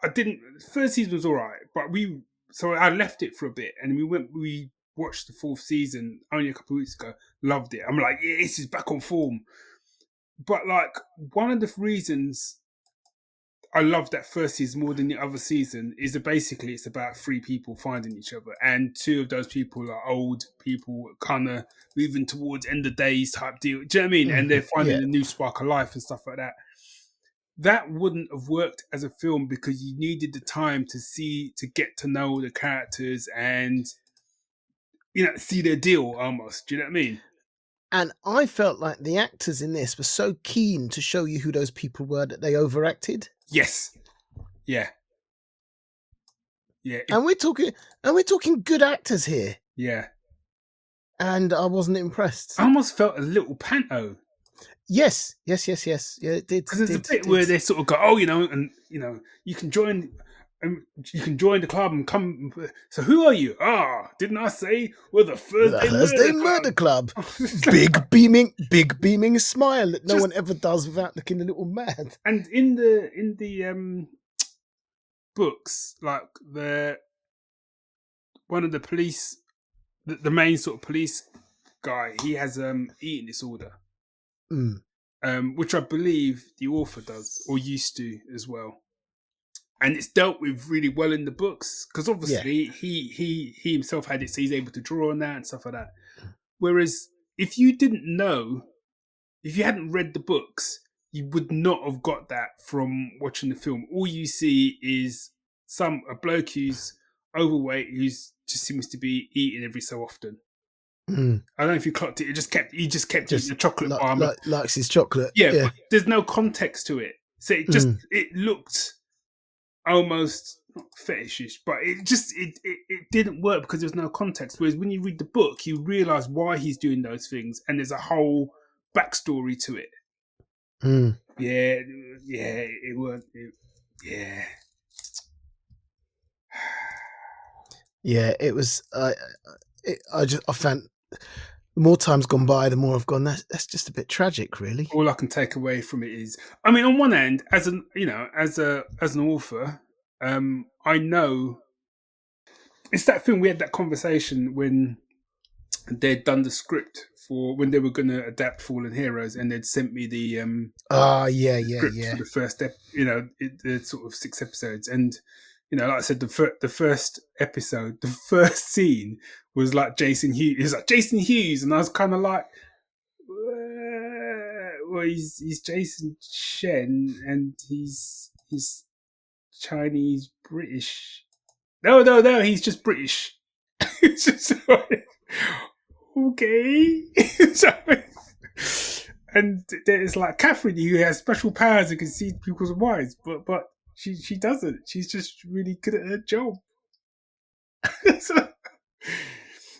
I didn't. First season was all right, but so I left it for a bit, and we watched the fourth season only a couple of weeks ago. Loved it. I'm like, yeah, this is back on form. But like one of the reasons I love that first season more than the other season is that basically it's about three people finding each other, and two of those people are old people, kind of moving towards end of days type deal. Do you know what I mean? And they're finding a new spark of life and stuff like that. That wouldn't have worked as a film because you needed the time to get to know the characters and see their deal almost. Do you know what I mean? And I felt like the actors in this were so keen to show you who those people were that they overacted. Yes. Yeah. Yeah. And we're talking good actors here. Yeah. And I wasn't impressed. I almost felt a little panto. Yes. Yeah, it did. Because there's a bit where they sort of go, you can join. You can join the club and come. So who are you? Didn't I say we're the Thursday Murder Club? big beaming smile that no one ever does without looking a little mad. And in the books, like one of the police, the main sort of police guy, he has eating disorder, which I believe the author does or used to as well. And it's dealt with really well in the books because obviously he himself had it, so he's able to draw on that and stuff like that. Whereas if you hadn't read the books, you would not have got that from watching the film. All you see is a bloke who's overweight who just seems to be eating every so often. I don't know if you clocked it. He just kept eating the chocolate bar. Likes his chocolate. Yeah, but there's no context to it, so it looked almost not fetishish, but it didn't work because there's no context. Whereas when you read the book, you realise why he's doing those things, and there's a whole backstory to it. Mm. Yeah, it weren't. Yeah. Yeah, it was. I found the more time's gone by, the more I've gone. That's just a bit tragic, really. All I can take away from it is, I mean, on one end, as an author, I know it's that thing. We had that conversation when they'd done the script for when they were going to adapt Fallen Heroes, and they'd sent me the script for the first step. The sort of 6 episodes, and like I said, the first episode, the first scene was like Jason Hughes. It was like Jason Hughes, and I was kind of like, well, he's Jason Shen, and he's Chinese British. No, he's just British. It's just like, okay. And there's like Kakuri, who has special powers and can see people's minds, but she doesn't. She's just really good at her job.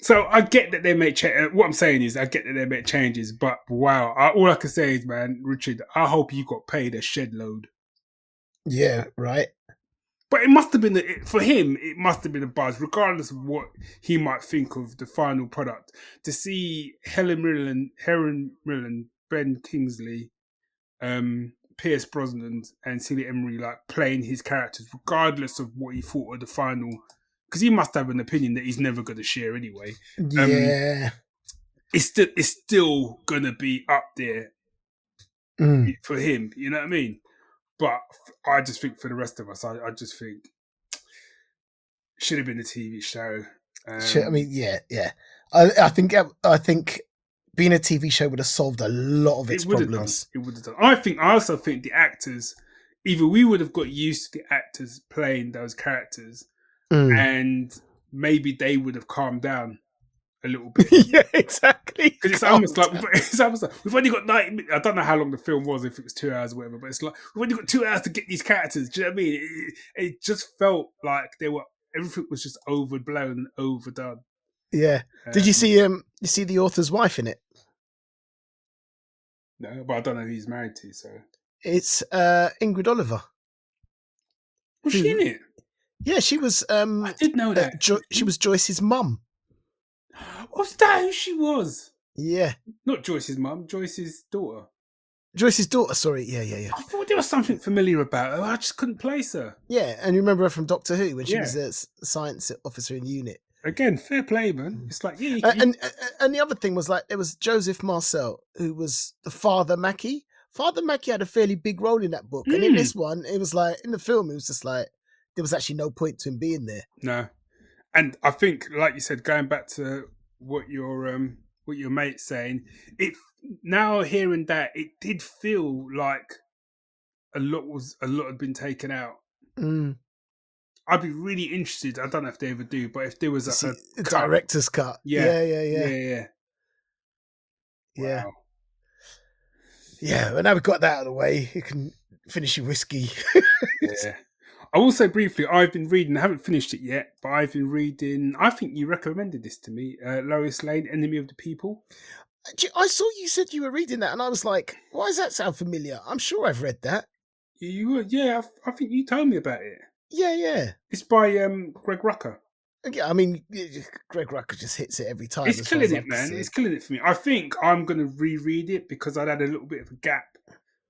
So I get that they make what I'm saying is I get that they make changes, but wow, all I can say is, man, Richard, I hope you got paid a shed load. Yeah, right. But it must have been for him. It must have been a buzz, regardless of what he might think of the final product. To see Helen Mirren, Ben Kingsley, Pierce Brosnan, and Celia Emery like playing his characters, regardless of what he thought of the final. Because he must have an opinion that he's never going to share anyway. Yeah, it's still going to be up there for him. You know what I mean? But I just think for the rest of us, I just think should have been a TV show. I mean, yeah. I think being a TV show would have solved a lot of its problems. It would have done. I also think the actors, either we would have got used to the actors playing those characters, and maybe they would have calmed down a little bit. Yeah, exactly. Because it's almost like we've only got 90 minutes. I don't know how long the film was, if it was 2 hours or whatever, but it's like we've only got 2 hours to get these characters. Do you know what I mean? It just felt like everything was just overblown and overdone. Yeah. Did you see the author's wife in it? No, but I don't know who he's married to. So it's Ingrid Oliver. Was she in it? Yeah, she was. I did know that. She was Joyce's mum. Was that who she was? Yeah. Not Joyce's mum, Joyce's daughter. Joyce's daughter, sorry. Yeah. I thought there was something familiar about her. I just couldn't place her. Yeah, and you remember her from Doctor Who when she was a science officer in UNIT. Again, fair play, man. It's like, and the other thing was like there was Joseph Marcel, who was the Father Mackie. Father Mackie had a fairly big role in that book, and in this one, it was like in the film, it was just like there was actually no point to him being there. No, and I think, like you said, going back to what your mate's saying, it now hearing that, it did feel like a lot had been taken out. I'd be really interested. I don't know if they ever do, but if there was a director's cut, yeah. Wow. Yeah, but now we've got that out of the way, you can finish your whiskey. Yeah. I will say briefly, I've been reading, I haven't finished it yet, but I've been reading, I think you recommended this to me, Lois Lane, Enemy of the People. I saw you said you were reading that, and I was like, why does that sound familiar? I'm sure I've read that. You were? Yeah, I think you told me about it. Yeah. It's by Greg Rucker. Yeah, I mean, Greg Rucker just hits it every time. It's killing it, man. It's killing it for me. I think I'm going to reread it because I'd had a little bit of a gap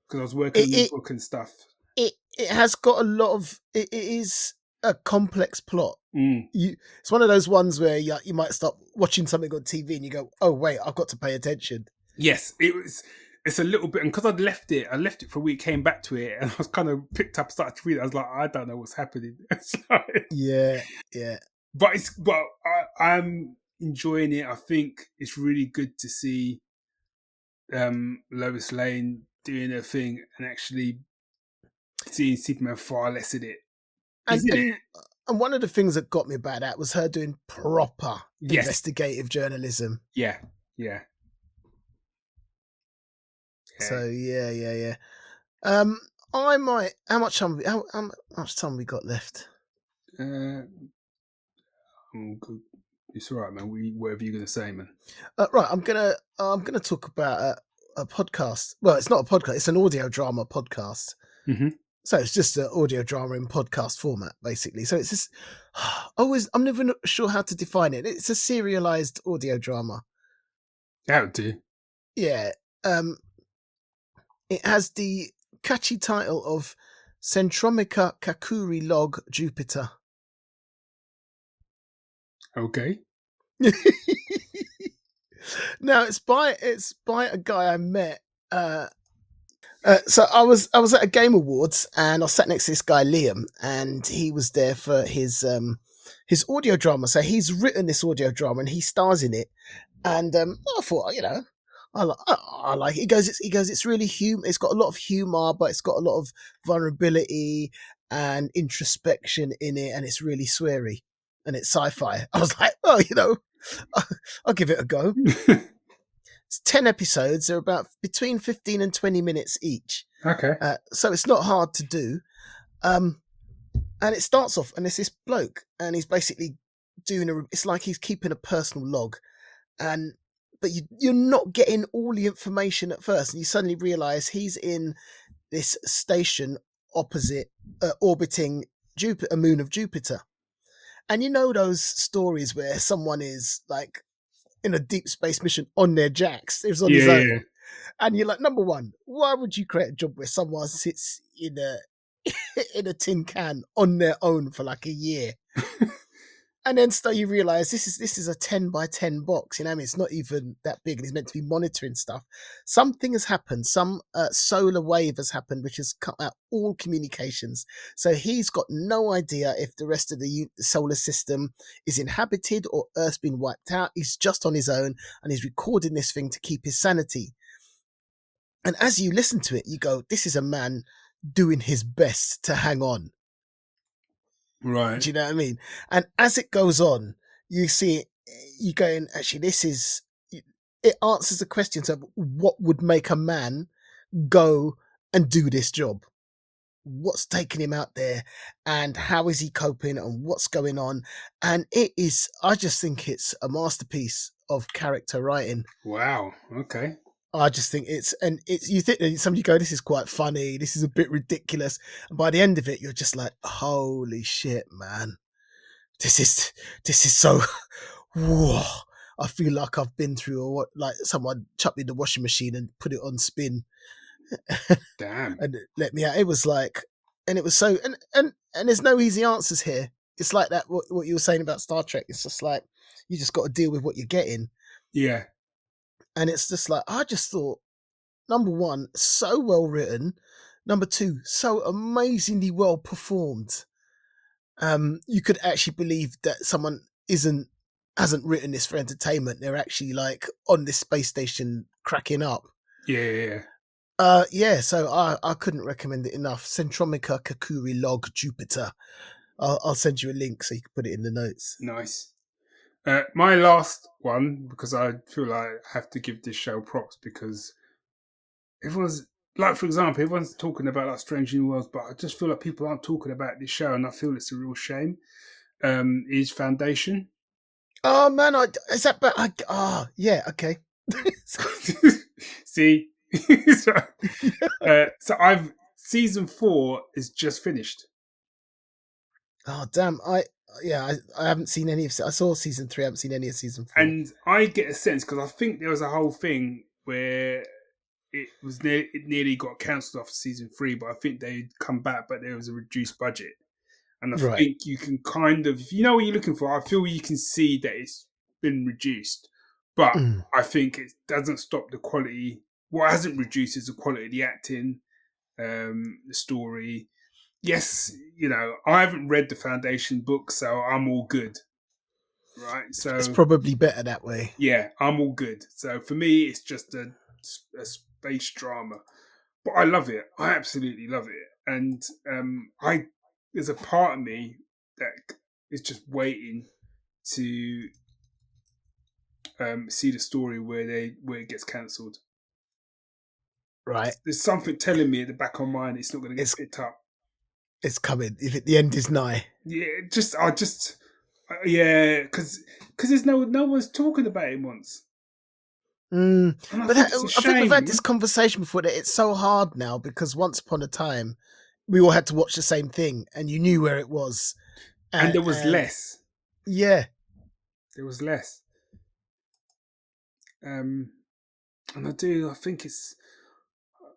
because I was working on the book and stuff. It has got a lot of... It is a complex plot. It's one of those ones where you might start watching something on TV and you go, oh, wait, I've got to pay attention. Yes, it's a little bit, and because I left it for a week, came back to it, and I was kind of picked up, started to read it. I was like, I don't know what's happening. Yeah. But I'm enjoying it. I think it's really good to see Lois Lane doing her thing and actually seeing Superman far less in it. And one of the things that got me about that was her doing proper investigative journalism. Yeah. So yeah. I might. How much time? How much time we got left? I'm good. It's all right, man. Whatever you're gonna say, man. Right, I'm gonna talk about a podcast. Well, it's not a podcast; it's an audio drama podcast. Mm-hmm. So it's just an audio drama in podcast format, basically. So it's just I'm never sure how to define it. It's a serialized audio drama. How do? Yeah, it has the catchy title of Centromika Kakuri Log Jupiter. Okay. Now it's by a guy I met. So I was at a Game Awards and I sat next to this guy Liam, and he was there for his audio drama. So he's written this audio drama and he stars in it. And I thought, I like it. He goes, it's really it's got a lot of humor, but it's got a lot of vulnerability and introspection in it, and it's really sweary and it's sci-fi. I was like, I'll give it a go. It's 10 episodes. They're about between 15 and 20 minutes each. Okay. So it's not hard to do. And it starts off, and there's this bloke, and he's basically it's like he's keeping a personal log. But you're not getting all the information at first, and you suddenly realize he's in this station opposite, orbiting Jupiter, a moon of Jupiter. And you know those stories where someone is like in a deep space mission on their jacks. It was on his own. Yeah. And you're like, number one, why would you create a job where someone sits in a tin can on their own for like a year? And then so you realize this is a 10 by 10 box. You know, I mean, it's not even that big, and he's meant to be monitoring stuff. Something has happened. Some solar wave has happened, which has cut out all communications. So he's got no idea if the rest of the solar system is inhabited or Earth's been wiped out. He's just on his own, and he's recording this thing to keep his sanity. And as you listen to it, you go, this is a man doing his best to hang on. Right. Do you know what I mean? And as it goes on, you see, you going, actually, it answers the questions of what would make a man go and do this job? What's taking him out there, and how is he coping, and what's going on? And I just think it's a masterpiece of character writing. Wow. Okay. I just think you think somebody go, this is quite funny, this is a bit ridiculous, and by the end of it, you're just like, holy shit, man, this is so. Whoa, I feel like I've been through like someone chucked me in the washing machine and put it on spin. Damn. And let me out. It was like, and it was so, and there's no easy answers here. It's like that what you were saying about Star Trek. It's just like you just got to deal with what you're getting. Yeah. And it's just like, I just thought, number one, so well written. Number two, so amazingly well performed. You could actually believe that someone hasn't written this for entertainment. They're actually like on this space station cracking up. Yeah. So I couldn't recommend it enough. Centromika Kakuri Log Jupiter. I'll send you a link so you can put it in the notes. Nice. My last one, because I feel like I have to give this show props, because everyone's, like, for example, everyone's talking about like Strange New Worlds, but I just feel like people aren't talking about this show, and I feel it's a real shame. Is Foundation. Oh man, is that bad? Yeah, okay. See, so season 4 is just finished. Oh damn! I haven't seen any of. I saw season 3. I haven't seen any of season 4. And I get a sense, because I think there was a whole thing where it nearly got cancelled after season 3, but I think they'd come back, but there was a reduced budget. And I think you can kind of, if you know what you're looking for, I feel you can see that it's been reduced. But I think it doesn't stop the quality. What hasn't reduced is the quality of the acting, the story. Yes, I haven't read the Foundation book, so I'm all good. Right? So it's probably better that way. Yeah, I'm all good. So for me, it's just a space drama. But I love it. I absolutely love it. And there's a part of me that is just waiting to see the story where it gets cancelled. Right. There's something telling me at the back of my mind it's not going to get picked up. It's coming. If the end is nigh. Yeah, yeah, because there's no one's talking about him once. And I But think it's a I think we've shame. had this conversation before that it's so hard now because once upon a time we all had to watch the same thing and you knew where it was. And there was less. Yeah. There was less. And I think it's,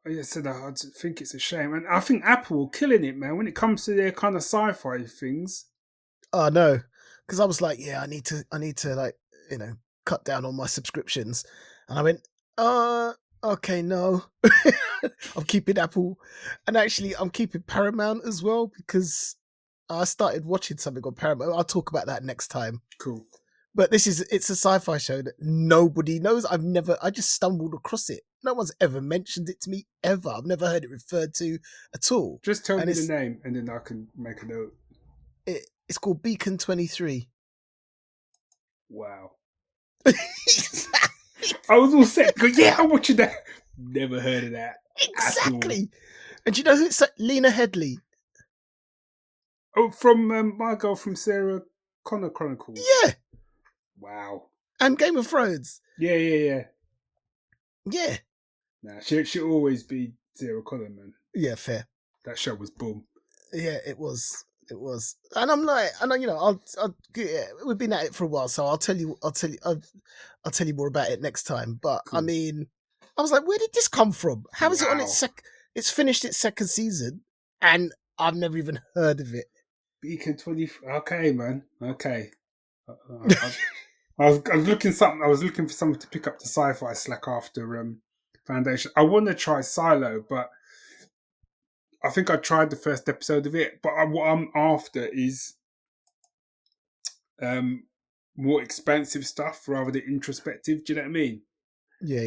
I said I think it's a shame. And I think Apple are killing it, man, when it comes to their kind of sci-fi things. Oh no. Because I was like, yeah, I need to like, cut down on my subscriptions. And I went, okay, no. I'm keeping Apple. And actually I'm keeping Paramount as well because I started watching something on Paramount. I'll talk about that next time. Cool. But it's a sci-fi show that nobody knows. I just stumbled across it. No one's ever mentioned it to me ever. I've never heard it referred to at all. Just tell me the name and then I can make a note. It's called Beacon 23. Wow. I was all set. Yeah, I'm watching that. Never heard of that. Exactly. And do you know who it's Lena Headey? Oh, from my girl from Sarah Connor Chronicles. Yeah. Wow. And Game of Thrones. Yeah. Yeah. Nah, she'll always be Sarah Connor, man. Yeah, fair. That show was boom. Yeah, it was. It was. And I'm like, we've been at it for a while, so I'll tell you more about it next time. But cool. I mean, I was like, where did this come from? How is it on it's finished its second season and I've never even heard of it. Beacon 20. Okay, man. Okay. I was looking for something to pick up the sci-fi slack after Foundation. I want to try Silo, but I think I tried the first episode of it. But what I'm after is more expansive stuff rather than introspective. Do you know what I mean? Yeah.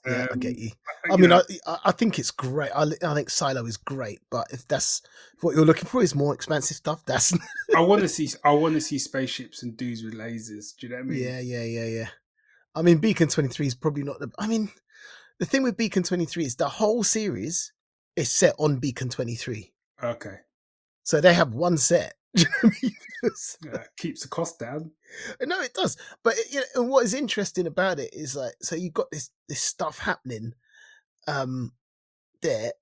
Yeah, I get you. I think it's great. I think Silo is great, but if that's what you're looking for is more expansive stuff, that's. I want to see spaceships and dudes with lasers. Do you know what I mean? Yeah. I mean, Beacon 23 is probably not the. I mean, the thing with Beacon 23 is the whole series is set on Beacon 23. Okay. So they have one set. Do you know what I mean? Keeps the cost down. No, it does. But and what is interesting about it is like, so you've got this stuff happening there,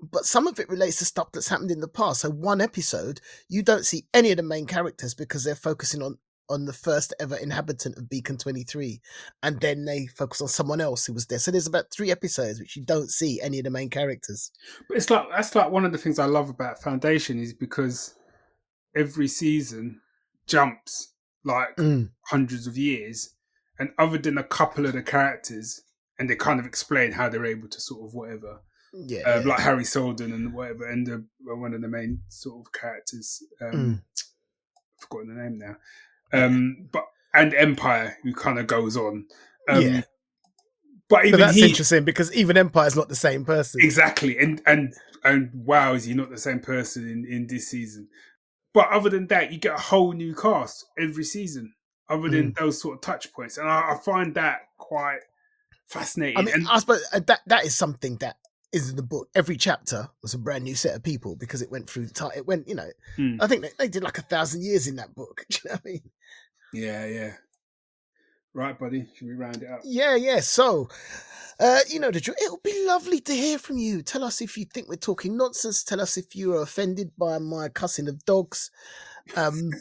but some of it relates to stuff that's happened in the past. So one episode, you don't see any of the main characters because they're focusing on the first ever inhabitant of Beacon 23, and then they focus on someone else who was there. So there's about 3 episodes which you don't see any of the main characters. But that's like one of the things I love about Foundation is because every season jumps like hundreds of years, and other than a couple of the characters, and they kind of explain how they're able to sort of whatever, like Harry Solden and whatever, and one of the main sort of characters, I've forgotten the name now, but and Empire, who kind of goes on, but that's interesting because even Empire's not the same person. Exactly, and wow, is he not the same person in this season? But other than that, you get a whole new cast every season, other than those sort of touch points. And I find that quite fascinating. I mean, I suppose that is something that is in the book. Every chapter was a brand new set of people because it went through time. It went, I think they did like 1,000 years in that book. Do you know what I mean? Yeah. Right, buddy. Should we round it up? Yeah. So, the drill. It would be lovely to hear from you. Tell us if you think we're talking nonsense. Tell us if you are offended by my cussing of dogs. Can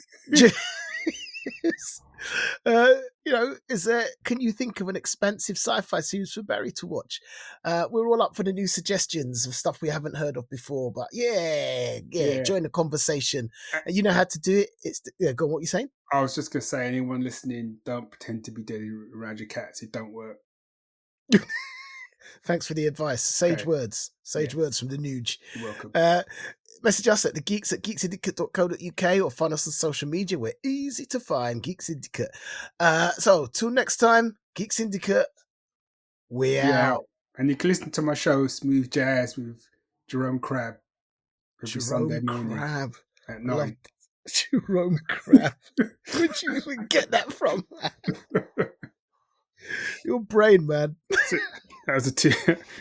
you think of an expansive sci-fi series for Barry to watch? We're all up for the new suggestions of stuff we haven't heard of before. But yeah, join the conversation. And you know how to do it. Go on, what you saying? I was just gonna say, anyone listening, don't pretend to be dead around your cats. It don't work. Thanks for the advice. Sage words from the Nuge. You're welcome. Message us at the geeks at geeksyndicate.co.uk or find us on social media. We're easy to find, Geek Syndicate. So till next time, Geek Syndicate, we're out. And you can listen to my show Smooth Jazz with Jerome Crabb every Sunday morning at 9. Jerome Crabb. Where'd you even get that from? Your brain, man. That was a two.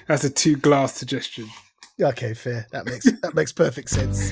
That's a 2 glass suggestion. Okay, fair. That makes perfect sense.